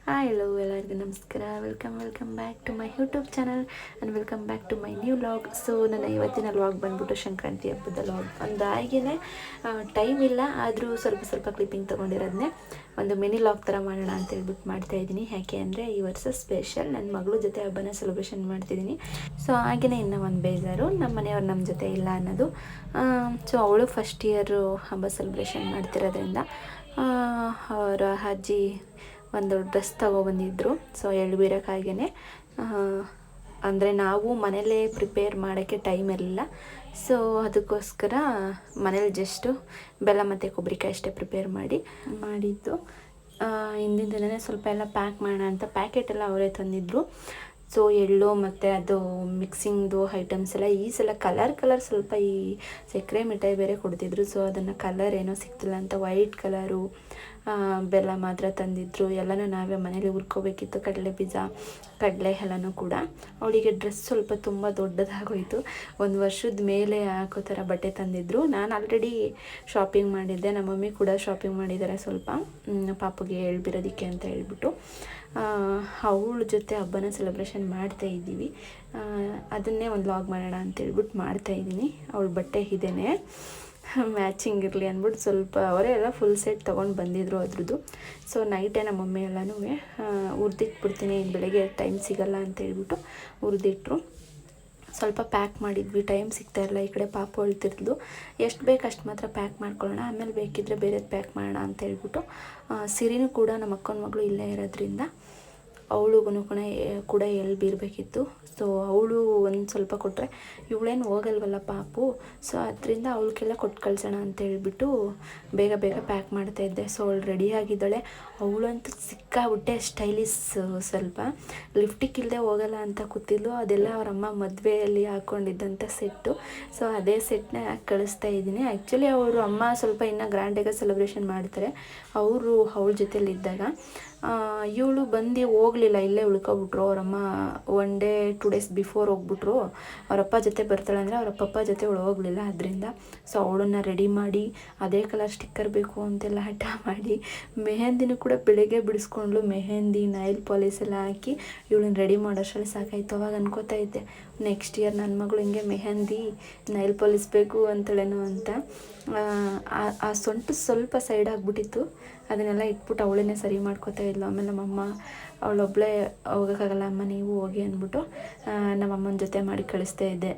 Hi hello ಎಲ್ಲರಿಗೂ ನಮಸ್ಕಾರ. Welcome back to my YouTube channel and welcome back to my new vlog. So ನನ್ನ ಇವತ್ತಿನ vlog ಬಂದ್ಬಿಟ್ಟು ಸಂಕ್ರಾಂತಿ ಹಬ್ಬದ ವ್ಲಾಗ್. ಒಂದಾಗಿಯೇ ಟೈಮ್ ಇಲ್ಲ, ಆದರೂ ಸ್ವಲ್ಪ ಕ್ಲಿಪ್ಪಿಂಗ್ ತೊಗೊಂಡಿರೋದನ್ನೇ ಒಂದು ಮಿನಿ ವ್ಲಾಗ್ ಥರ ಮಾಡೋಣ ಅಂತ ಹೇಳ್ಬಿಟ್ಟು ಮಾಡ್ತಾಯಿದ್ದೀನಿ. ಯಾಕೆ ಅಂದರೆ ಈ ವರ್ಷ ಸ್ಪೆಷಲ್ ನನ್ನ ಮಗಳ ಜೊತೆ ಹಬ್ಬನ ಸೆಲೆಬ್ರೇಷನ್ ಮಾಡ್ತಿದ್ದೀನಿ. ಸೊ ಹಾಗೆಯೇ ಇನ್ನೂ ಒಂದು ಬೇಜಾರು, ನಮ್ಮ ಮನೆಯವ್ರು ನಮ್ಮ ಜೊತೆ ಇಲ್ಲ ಅನ್ನೋದು. ಸೊ ಅವಳು ಫಸ್ಟ್ ಇಯರು ಹಬ್ಬ ಸೆಲೆಬ್ರೇಷನ್ ಮಾಡ್ತಿರೋದ್ರಿಂದ ಅವರ ಅಜ್ಜಿ ಒಂದು ಡ್ರೆಸ್ ತೊಗೊಬಂದಿದ್ರು. ಸೊ ಎಳ್ಬೀರಕ್ಕಾಗೇ ಅಂದರೆ ನಾವು ಮನೇಲೇ ಪ್ರಿಪೇರ್ ಮಾಡೋಕ್ಕೆ ಟೈಮ್ ಇರಲಿಲ್ಲ. ಸೊ ಅದಕ್ಕೋಸ್ಕರ ಮನೇಲಿ ಜಸ್ಟು ಬೆಲ್ಲ ಮತ್ತು ಕೊಬ್ಬರಿಕಾಯಿ ಅಷ್ಟೇ ಪ್ರಿಪೇರ್ ಮಾಡಿದ್ದು. ಹಿಂದಿನ ದಿನವೇ ಸ್ವಲ್ಪ ಎಲ್ಲ ಪ್ಯಾಕ್ ಮಾಡೋಣ ಅಂತ ಪ್ಯಾಕೆಟೆಲ್ಲ ಅವರೇ ತಂದಿದ್ದರು. ಸೊ ಎಳ್ಳು ಮತ್ತು ಅದು ಮಿಕ್ಸಿಂಗ್ದು ಐಟಮ್ಸ್ ಎಲ್ಲ ಈ ಸಲ ಕಲರ್ ಸ್ವಲ್ಪ ಈ ಸಕ್ಕರೆ ಮಿಠಾಯಿ ಬೇರೆ ಕೊಡ್ತಿದ್ರು. ಸೊ ಅದನ್ನು ಕಲರ್ ಏನೋ ಸಿಗ್ತಿಲ್ಲ ಅಂತ ವೈಟ್ ಕಲರು ಬೆಲ್ಲ ಮಾತ್ರ ತಂದಿದ್ರು. ಎಲ್ಲನೂ ನಾವೇ ಮನೇಲಿ ಹುರ್ಕೋಬೇಕಿತ್ತು, ಕಡಲೆ ಬೀಜ ಕಡಲೆ ಎಲ್ಲನೂ ಕೂಡ. ಅವಳಿಗೆ ಡ್ರೆಸ್ ಸ್ವಲ್ಪ ತುಂಬ ದೊಡ್ಡದಾಗೋಯಿತು, ಒಂದು ವರ್ಷದ ಮೇಲೆ ಹಾಕೋ ಥರ ಬಟ್ಟೆ ತಂದಿದ್ರು. ನಾನು ಆಲ್ರೆಡಿ ಶಾಪಿಂಗ್ ಮಾಡಿದ್ದೆ, ನಮ್ಮ ಮಮ್ಮಿ ಕೂಡ ಶಾಪಿಂಗ್ ಮಾಡಿದ್ದಾರೆ ಸ್ವಲ್ಪ ಪಾಪುಗೆ ಹೇಳ್ಬಿರೋದಕ್ಕೆ ಅಂತ ಹೇಳ್ಬಿಟ್ಟು. ಅವಳ ಜೊತೆ ಹಬ್ಬನ ಸೆಲೆಬ್ರೇಷನ್ ಮಾಡ್ತಾಯಿದ್ದೀವಿ. ಅದನ್ನೇ ಒಂದು ವ್ಲಾಗ್ ಮಾಡೋಣ ಅಂತೇಳ್ಬಿಟ್ಟು ಮಾಡ್ತಾಯಿದ್ದೀನಿ. ಅವಳ ಬಟ್ಟೆ ಇದೇನೆ ಮ್ಯಾಚಿಂಗ್ ಇರಲಿ ಅಂದ್ಬಿಟ್ಟು ಸ್ವಲ್ಪ ಅವರೇ ಎಲ್ಲ ಫುಲ್ ಸೆಟ್ ತೊಗೊಂಡು ಬಂದಿದ್ರು ಅದ್ರದ್ದು. ಸೊ ನೈಟೇ ನಮ್ಮ ಮಮ್ಮಿ ಎಲ್ಲನೂ ಹುರಿದಿಟ್ಬಿಡ್ತೀನಿ, ಬೆಳಗ್ಗೆ ಟೈಮ್ ಸಿಗಲ್ಲ ಅಂತ ಹೇಳ್ಬಿಟ್ಟು ಹುರಿದಿಟ್ರು. ಸ್ವಲ್ಪ ಪ್ಯಾಕ್ ಮಾಡಿದ್ವಿ, ಟೈಮ್ ಸಿಗ್ತಾಯಿರಲ್ಲ, ಈ ಕಡೆ ಪಾಪು ಅಳ್ತಿರ್ದು. ಎಷ್ಟು ಬೇಕು ಅಷ್ಟು ಮಾತ್ರ ಪ್ಯಾಕ್ ಮಾಡ್ಕೊಳ್ಳೋಣ, ಆಮೇಲೆ ಬೇಕಿದ್ದರೆ ಬೇರೆದು ಪ್ಯಾಕ್ ಮಾಡೋಣ ಅಂತ ಹೇಳ್ಬಿಟ್ಟು. ಸಿರಿನೂ ಕೂಡ ನಮ್ಮ ಅಕ್ಕನ ಮಗಳು ಇಲ್ಲೇ ಇರೋದ್ರಿಂದ ಅವಳಿಗೂ ಕೂಡ ಬೀರಬೇಕಿತ್ತು. ಸೊ ಅವಳು ಒಂದು ಸ್ವಲ್ಪ ಕೊಟ್ಟರೆ ಇವಳೇನು ಹೋಗಲ್ವಲ್ಲ ಪಾಪು. ಸೊ ಅದರಿಂದ ಅವಳಿಗೆಲ್ಲ ಕೊಟ್ಟು ಕಳ್ಸೋಣ ಅಂತ ಹೇಳ್ಬಿಟ್ಟು ಬೇಗ ಪ್ಯಾಕ್ ಮಾಡ್ತಾಯಿದ್ದೆ. ಸೊ ಅವಳು ರೆಡಿಯಾಗಿದ್ದಾಳೆ. ಅವಳಂತೂ ಸಿಕ್ಕಾಬಿಟ್ಟೆ ಸ್ಟೈಲಿಶ್, ಸ್ವಲ್ಪ ಲಿಫ್ಟಿಕ್ ಇಲ್ಲದೆ ಹೋಗಲ್ಲ ಅಂತ ಕೂತಿದ್ಲು. ಅದೆಲ್ಲ ಅವರಮ್ಮ ಮದುವೆಯಲ್ಲಿ ಹಾಕ್ಕೊಂಡಿದ್ದಂಥ ಸೆಟ್ಟು. ಸೊ ಅದೇ ಸೆಟ್ನ ಹಾಕಿ ಕಳಿಸ್ತಾ ಇದ್ದೀನಿ. ಆ್ಯಕ್ಚುಲಿ ಅವರು ಅಮ್ಮ ಸ್ವಲ್ಪ ಇನ್ನೂ ಗ್ರ್ಯಾಂಡಾಗಿ ಸೆಲೆಬ್ರೇಷನ್ ಮಾಡ್ತಾರೆ ಅವರು ಅವಳ ಜೊತೆಲಿದ್ದಾಗ. ಇವಳು ಬಂದು ಹೋಗಲಿಲ್ಲ, ಇಲ್ಲೇ ಉಳ್ಕೊಬಿಟ್ರು. ಅವರಮ್ಮ 1 ಡೇ 2 ಡೇಸ್ ಬಿಫೋರ್ ಹೋಗ್ಬಿಟ್ರು. ಅವರಪ್ಪ ಜೊತೆ ಬರ್ತಾಳೆ ಅಂದರೆ ಅವರ ಪಪ್ಪ ಜೊತೆ ಅವಳು ಹೋಗಲಿಲ್ಲ ಅದರಿಂದ. ಸೊ ಅವಳನ್ನು ರೆಡಿ ಮಾಡಿ ಅದೇ ಕಲರ್ ಸ್ಟಿಕ್ಕರ್ ಬೇಕು ಅಂತೆಲ್ಲ ಹಠ ಮಾಡಿ, ಮೆಹಂದಿನೂ ಕೂಡ ಬೆಳಗ್ಗೆ ಬಿಡಿಸ್ಕೊಂಡ್ಲು. ಮೆಹಂದಿ ನೈಲ್ ಪಾಲಿಸ್ ಎಲ್ಲ ಹಾಕಿ ಇವಳನ್ನ ರೆಡಿ ಮಾಡೋಷ್ಟರಲ್ಲಿ ಸಾಕಾಯಿತು. ಅವಾಗ ಅನ್ಕೋತಾ ಇದ್ದೆ ನೆಕ್ಸ್ಟ್ ಇಯರ್ ನನ್ನ ಮಗಳು ಹಿಂಗೆ ಮೆಹಂದಿ ನೈಲ್ ಪಾಲಿಸ್ ಬೇಕು ಅಂತಳೇನೋ ಅಂತ. ಆ ಸೊಂಟು ಸ್ವಲ್ಪ ಸೈಡ್ ಆಗಿಬಿಟ್ಟಿತ್ತು, ಅದನ್ನೆಲ್ಲ ಇಟ್ಬಿಟ್ಟು ಅವಳನ್ನೇ ಸರಿ ಮಾಡ್ಕೋತಾ ಇದ್ಲು. ಆಮೇಲೆ ನಮ್ಮಮ್ಮ ಅವಳೊಬ್ಬಳೇ ಹೋಗೋಕ್ಕಾಗಲ್ಲ ಅಮ್ಮ ನೀವು ಹೋಗಿ ಅಂದ್ಬಿಟ್ಟು ನಮ್ಮಮ್ಮನ ಜೊತೆ ಮಾಡಿ ಕಳಿಸ್ತಾ ಇದ್ದೆ.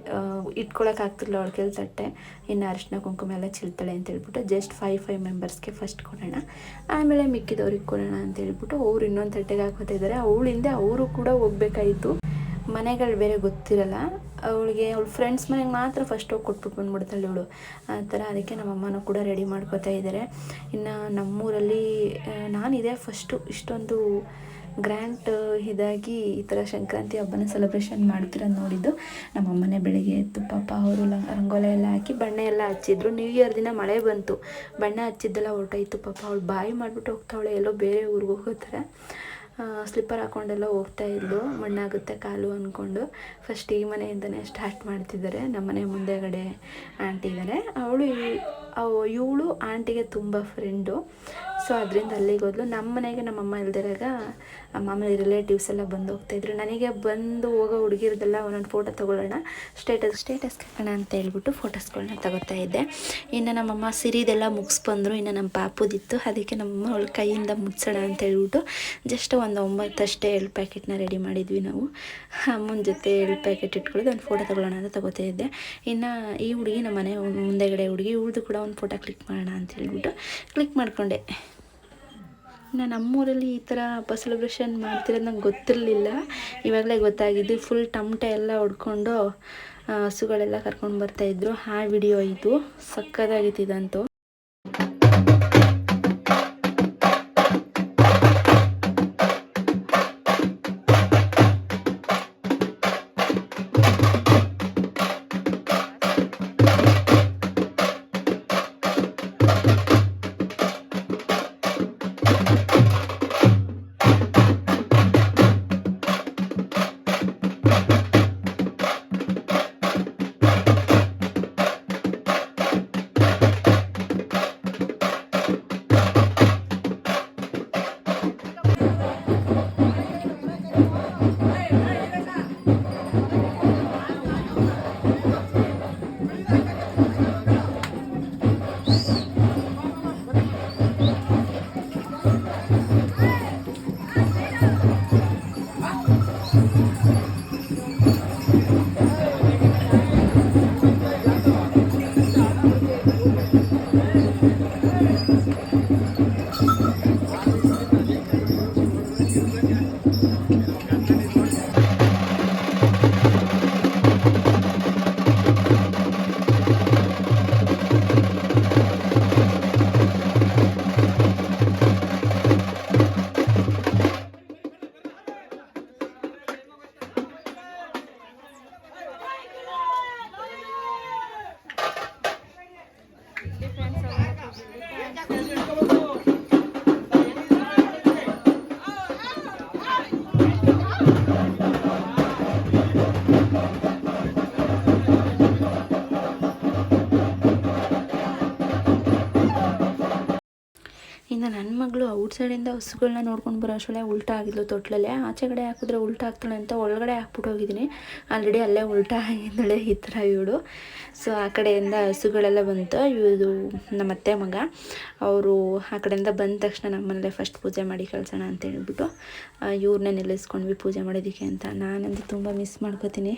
ಇಟ್ಕೊಳಕ್ಕಾಗ್ತಿರ್ಲಿಲ್ಲ ಅವಳ ಕೆಲ ತಟ್ಟೆ, ಇನ್ನು ಅರಿಶಿನ ಕುಂಕುಮ ಎಲ್ಲ ಚೆಲ್ತಾಳೆ ಅಂತ ಹೇಳ್ಬಿಟ್ಟು ಜಸ್ಟ್ 5 ಮೆಂಬರ್ಸ್ಗೆ ಫಸ್ಟ್ ಕೊಡೋಣ, ಆಮೇಲೆ ಮಿಕ್ಕಿದವ್ರಿಗೆ ಕೊಡೋಣ ಅಂತ ಹೇಳ್ಬಿಟ್ಟು ಅವ್ರು ಇನ್ನೊಂದು ತಟ್ಟೆಗೆ ಹಾಕೋತಾ ಇದ್ದಾರೆ. ಅವಳಿಂದ ಅವರು ಕೂಡ ಹೋಗ್ಬೇಕಾಯಿತು. ಮನೆಗಳು ಬೇರೆ ಗೊತ್ತಿರಲ್ಲ ಅವಳಿಗೆ, ಅವಳ ಫ್ರೆಂಡ್ಸ್ ಮನೆಗೆ ಮಾತ್ರ ಫಸ್ಟ್ ಹೋಗಿ ಕೊಟ್ಬಿಟ್ಟು ಬಂದ್ಬಿಡ್ತಾಳೆ ಇವಳು ಆ ಥರ. ಅದಕ್ಕೆ ನಮ್ಮಮ್ಮನೂ ಕೂಡ ರೆಡಿ ಮಾಡ್ಕೋತಾ ಇದ್ದಾರೆ. ಇನ್ನು ನಮ್ಮೂರಲ್ಲಿ ನಾನಿದೆ ಫಸ್ಟು ಇಷ್ಟೊಂದು ಗ್ರ್ಯಾಂಡ್ ಇದಾಗಿ ಈ ಥರ ಸಂಕ್ರಾಂತಿ ಹಬ್ಬನ ಸೆಲೆಬ್ರೇಷನ್ ಮಾಡ್ತಿರೋದು ನೋಡಿದ್ದು. ನಮ್ಮಮ್ಮನೇ ಬೆಳಗ್ಗೆ ಎದ್ದು ಪಾಪ ಅವರು ರಂಗೋಲಿ ಎಲ್ಲ ಹಾಕಿ ಬಣ್ಣ ಎಲ್ಲ ಹಚ್ಚಿದ್ರು. ನ್ಯೂ ಇಯರ್ ದಿನ ಮಳೆ ಬಂತು, ಬಣ್ಣ ಹಚ್ಚಿದ್ದೆಲ್ಲ ಹೊರಟೋಯ್ತು. ಪಾಪ ಅವಳು ಬಾಯಿ ಮಾಡಿಬಿಟ್ಟು ಹೋಗ್ತಾವಳೆ, ಎಲ್ಲೋ ಬೇರೆ ಊರಿಗೆ ಹೋಗೋ ಥರ. ಸ್ಲಿಪ್ಪರ್ ಹಾಕ್ಕೊಂಡೆಲ್ಲ ಹೋಗ್ತಾ ಇದ್ಲು, ಮಣ್ಣಾಗುತ್ತೆ ಕಾಲು ಅಂದ್ಕೊಂಡು. ಫಸ್ಟ್ ಈ ಮನೆಯಿಂದನೇ ಸ್ಟಾರ್ಟ್ ಮಾಡ್ತಿದ್ದಾರೆ. ನಮ್ಮ ಮನೆ ಮುಂದೆಗಡೆ ಆಂಟಿ ಇದ್ದಾರೆ, ಇವಳು ಆಂಟಿಗೆ ತುಂಬ ಫ್ರೆಂಡು. ಸೊ ಅದರಿಂದ ಅಲ್ಲಿಗೆ ಹೋದ್ಲು. ನಮ್ಮ ಮನೆಗೆ ನಮ್ಮಮ್ಮ ಇಲ್ದಿರಾಗ ಮಾಮೂಲಿ ರಿಲೇಟಿವ್ಸ್ ಎಲ್ಲ ಬಂದು ಹೋಗ್ತಾಯಿದ್ರು. ನನಗೆ ಬಂದು ಹೋಗೋ ಹುಡುಗಿರ್ದೆಲ್ಲ ಒಂದೊಂದು ಫೋಟೋ ತೊಗೊಳ್ಳೋಣ, ಸ್ಟೇಟಸ್ ಹಾಕೋಣ ಅಂತ ಹೇಳ್ಬಿಟ್ಟು ಫೋಟೋಸ್ಗಳನ್ನ ತಗೋತಾ ಇದ್ದೆ. ಇನ್ನು ನಮ್ಮಮ್ಮ ಸಿರಿದೆಲ್ಲ ಮುಗಿಸ್ಬಂದರು. ಇನ್ನು ನಮ್ಮ ಪಾಪುದಿತ್ತು, ಅದಕ್ಕೆ ನಮ್ಮಮ್ಮ ಅವಳ ಕೈಯಿಂದ ಮುಟ್ಸೋಣ ಅಂತ ಹೇಳ್ಬಿಟ್ಟು ಜಸ್ಟ್ ಒಂದು 9 ಅಷ್ಟೇ ಎಳ್ಳು ಪ್ಯಾಕೆಟ್ನ ರೆಡಿ ಮಾಡಿದ್ವಿ ನಾವು. ಅಮ್ಮನ ಜೊತೆ ಎಳ್ಳು ಪ್ಯಾಕೆಟ್ ಇಟ್ಕೊಳ್ಳೋದು ಒಂದು ಫೋಟೋ ತೊಗೊಳ್ಳೋಣ ಅಂತ ತಗೋತಾ ಇದ್ದೆ. ಇನ್ನು ಈ ಹುಡುಗಿ ನಮ್ಮ ಮನೆ ಮುಂದೆಗಡೆ ಹುಡುಗಿ, ಇವ್ರದ್ದು ಕೂಡ ಒಂದು ಫೋಟೋ ಕ್ಲಿಕ್ ಮಾಡೋಣ ಅಂತ ಹೇಳ್ಬಿಟ್ಟು ಕ್ಲಿಕ್ ಮಾಡಿಕೊಂಡೆ. ನಮ್ಮೂರಲ್ಲಿ ಈ ಥರ ಹಬ್ಬ ಸೆಲೆಬ್ರೇಷನ್ ಮಾಡ್ತಿರೋದು ನಂಗೆ ಗೊತ್ತಿರಲಿಲ್ಲ, ಇವಾಗಲೇ ಗೊತ್ತಾಗಿದ್ದು. ಫುಲ್ ಟಮಟೆ ಎಲ್ಲ ಹೊಡ್ಕೊಂಡು ಹಸುಗಳೆಲ್ಲ ಕರ್ಕೊಂಡು ಬರ್ತಾಯಿದ್ರು. ಆ ವಿಡಿಯೋ ಇದು ಸಕ್ಕತ್ತಾಗಿತ್ತು ಇದಂತೂ. ಇನ್ನು ನನ್ನ ಮಗಳು ಔಟ್ಸೈಡಿಂದ ಹಸುಗಳನ್ನ ನೋಡ್ಕೊಂಡು ಬರೋ ಅಷ್ಟರಲ್ಲೇ ಉಲ್ಟಾ ಆಗಿದ್ಲು ತೊಟ್ಲಲ್ಲೇ. ಆಚೆ ಕಡೆ ಹಾಕಿದ್ರೆ ಉಲ್ಟಾ ಆಗ್ತಾಳೆ ಅಂತ ಒಳಗಡೆ ಹಾಕ್ಬಿಟ್ಟು ಹೋಗಿದ್ದೀನಿ. ಆಲ್ರೆಡಿ ಅಲ್ಲೇ ಉಲ್ಟಾ ಆಗಿದ್ದಾಳೆ ಈ ಥರ ಇವಳು. ಸೊ ಆ ಕಡೆಯಿಂದ ಹಸುಗಳೆಲ್ಲ ಬಂತು. ಇದು ನಮ್ಮ ಅತ್ತೆ ಮಗ ಅವರು ಆ ಕಡೆಯಿಂದ ಬಂದ ತಕ್ಷಣ ನಮ್ಮನೇಲೆ ಫಸ್ಟ್ ಪೂಜೆ ಮಾಡಿ ಕಳ್ಸೋಣ ಅಂತ ಹೇಳ್ಬಿಟ್ಟು ಇವ್ರನ್ನೇ ನಿಲ್ಲಿಸ್ಕೊಂಡ್ವಿ ಪೂಜೆ ಮಾಡೋದಕ್ಕೆ ಅಂತ. ನಾನಂತೂ ತುಂಬ ಮಿಸ್ ಮಾಡ್ಕೋತೀನಿ.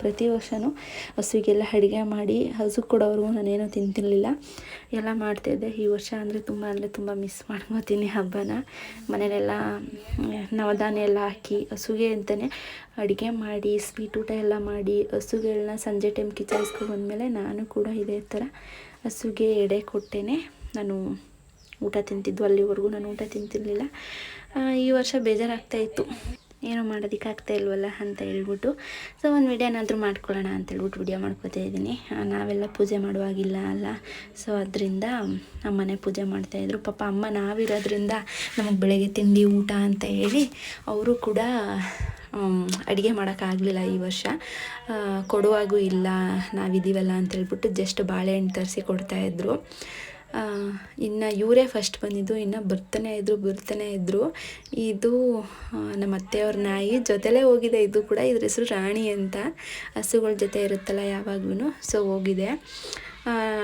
ಪ್ರತಿ ವರ್ಷವೂ ಹಸುವಿಗೆಲ್ಲ ಅಡುಗೆ ಮಾಡಿ ಹಸು ಕೊಡೋವ್ರಿಗೂ ನಾನೇನು ತಿಂತಿರಲಿಲ್ಲ, ಎಲ್ಲ ಮಾಡ್ತಾಯಿದ್ದೆ. ಈ ವರ್ಷ ಅಂದರೆ ತುಂಬ ಮಿಸ್ ಮಾಡ್ಕೋತೀನಿ ಹಬ್ಬನ. ಮನೇಲೆಲ್ಲ ನವಧಾನ್ಯ ಎಲ್ಲ ಹಾಕಿ ಹಸುಗೆ ಅಂತಲೇ ಅಡುಗೆ ಮಾಡಿ ಸ್ವೀಟ್ ಊಟ ಎಲ್ಲ ಮಾಡಿ ಹಸುಗಳನ್ನ ಸಂಜೆ ಟೈಮ್ ಕಿಚಾಯಿಸ್ಕೊಂಡು ಬಂದಮೇಲೆ ನಾನು ಕೂಡ ಇದೇ ಥರ ಹಸುಗೆ ಎಡೆ ಕೊಟ್ಟೇನೆ ನಾನು ಊಟ ತಿಂತಿದ್ದು. ಅಲ್ಲಿವರೆಗೂ ನಾನು ಊಟ ತಿಂತಿರಲಿಲ್ಲ. ಈ ವರ್ಷ ಬೇಜಾರಾಗ್ತಾಯಿತ್ತು, ಏನೋ ಮಾಡೋದಕ್ಕಾಗ್ತಾ ಇಲ್ವಲ್ಲ ಅಂತ ಹೇಳ್ಬಿಟ್ಟು. ಸೊ ಒಂದು ವಿಡಿಯೋನಾದರೂ ಮಾಡ್ಕೊಳ್ಳೋಣ ಅಂತೇಳ್ಬಿಟ್ಟು ವಿಡಿಯೋ ಮಾಡ್ಕೋತಾ ಇದ್ದೀನಿ. ನಾವೆಲ್ಲ ಪೂಜೆ ಮಾಡುವಾಗಿಲ್ಲ ಅಲ್ಲ, ಸೊ ಅದರಿಂದ ಅಮ್ಮನೇ ಪೂಜೆ ಮಾಡ್ತಾಯಿದ್ರು. ಪಾಪ ಅಮ್ಮ ನಾವಿರೋದ್ರಿಂದ ನಮಗೆ ಬೆಳಗ್ಗೆ ತಿಂಡಿ ಊಟ ಅಂತ ಹೇಳಿ ಅವರು ಕೂಡ ಅಡುಗೆ ಮಾಡೋಕ್ಕಾಗಲಿಲ್ಲ ಈ ವರ್ಷ. ಕೊಡುವಾಗೂ ಇಲ್ಲ ನಾವಿದ್ದೀವಲ್ಲ ಅಂತೇಳ್ಬಿಟ್ಟು ಜಸ್ಟ್ ಬಾಳೆಹಣ್ಣು ತರಿಸಿ ಕೊಡ್ತಾಯಿದ್ರು. ಇನ್ನು ಇವರೇ ಫಸ್ಟ್ ಬಂದಿದ್ದು, ಇನ್ನು ಬರ್ತಾನೆ ಇದ್ದರು. ಇದು ನಮ್ಮ ಅತ್ತೆಯವ್ರ ನಾಯಿ ಜೊತೆಲೇ ಹೋಗಿದೆ. ಇದು ಕೂಡ ಇದ್ರ ಹೆಸರು ರಾಣಿ ಅಂತ, ಹಸುಗಳ ಜೊತೆ ಇರುತ್ತಲ್ಲ ಯಾವಾಗ್ಲೂ. ಸೊ ಹೋಗಿದೆ.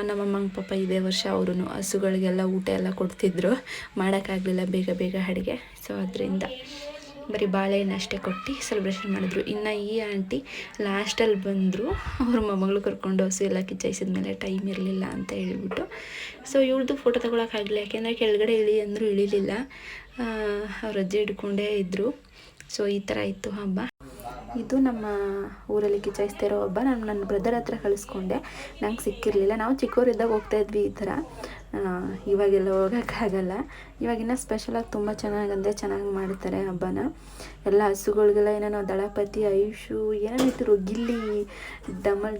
ನಮ್ಮಮ್ಮಂಗೆ ಪಾಪ ಇದೇ ವರ್ಷ ಅವರು ಹಸುಗಳಿಗೆಲ್ಲ ಊಟ ಎಲ್ಲ ಕೊಡ್ತಿದ್ರು, ಮಾಡೋಕ್ಕಾಗಲಿಲ್ಲ ಬೇಗ ಅಡುಗೆ. ಸೊ ಅದರಿಂದ ಬರೀ ಬಾಳೆಹಣ್ಣು ಅಷ್ಟೇ ಕೊಟ್ಟು ಸೆಲೆಬ್ರೇಷನ್ ಮಾಡಿದ್ರು. ಇನ್ನು ಈ ಆಂಟಿ ಲಾಸ್ಟಲ್ಲಿ ಬಂದರು. ಅವ್ರ ಮೊಮ್ಮಗಳು ಕರ್ಕೊಂಡು ಹಸು ಎಲ್ಲ ಕಿಚ್ಚಾಯಿಸಿದ ಮೇಲೆ ಟೈಮ್ ಇರಲಿಲ್ಲ ಅಂತ ಹೇಳ್ಬಿಟ್ಟು. ಸೊ ಇವ್ರದ್ದು ಫೋಟೋ ತೊಗೊಳಕ್ಕಾಗಲಿಲ್ಲ, ಯಾಕೆಂದರೆ ಕೆಳಗಡೆ ಇಳಿ ಅಂದರೂ ಇಳಿಲಿಲ್ಲ. ಅವ್ರ ಅಜ್ಜಿ ಹಿಡ್ಕೊಂಡೇ ಇದ್ದರು. ಸೊ ಈ ಥರ ಇತ್ತು ಹಬ್ಬ. ಇದು ನಮ್ಮ ಊರಲ್ಲಿ ಕಿಚ್ಚಾಯಿಸ್ತಾ ಇರೋ ಹಬ್ಬ. ನಾನು ನನ್ನ ಬ್ರದರ್ ಹತ್ರ ಕಳಿಸ್ಕೊಂಡೆ, ನಂಗೆ ಸಿಕ್ಕಿರಲಿಲ್ಲ. ನಾವು ಚಿಕ್ಕವರಿದ್ದಾಗ ಹೋಗ್ತಾಯಿದ್ವಿ ಈ ಥರ. ಇವಾಗೆಲ್ಲ ಹೋಗೋಕ್ಕಾಗಲ್ಲ. ಇವಾಗಿನ್ನ ಸ್ಪೆಷಲಾಗಿ ತುಂಬ ಚೆನ್ನಾಗಿ ಮಾಡ್ತಾರೆ ಹಬ್ಬನ. ಎಲ್ಲ ಹಸುಗಳಿಗೆಲ್ಲ ಏನೇನೋ ದಳಪತಿ ಐಶು ಏನೇನು ಇಟ್ಟಿರು, ಗಿಲ್ಲಿ ಡಮಲ್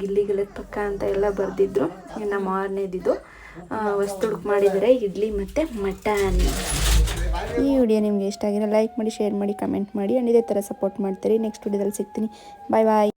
ಗಿಲ್ಲಿಗಳ ಪಕ್ಕ ಅಂತ ಎಲ್ಲ ಬರೆದಿದ್ರು. ಇನ್ನು ಮಾರನೇದಿದ್ದು ವಸ್ತುಡುಕ್ ಮಾಡಿದ್ದಾರೆ, ಇಡ್ಲಿ ಮತ್ತು ಮಟನ್. ಈ ವಿಡಿಯೋ ನಿಮಗೆ ಇಷ್ಟ ಆಗಿರೋ ಲೈಕ್ ಮಾಡಿ, ಶೇರ್ ಮಾಡಿ, ಕಮೆಂಟ್ ಮಾಡಿ. ಆ್ಯಂಡ್ ಇದೇ ಥರ ಸಪೋರ್ಟ್ ಮಾಡ್ತೀರಿ. ನೆಕ್ಸ್ಟ್ ವಿಡಿಯೋದಲ್ಲಿ ಸಿಗ್ತೀನಿ. ಬಾಯ್.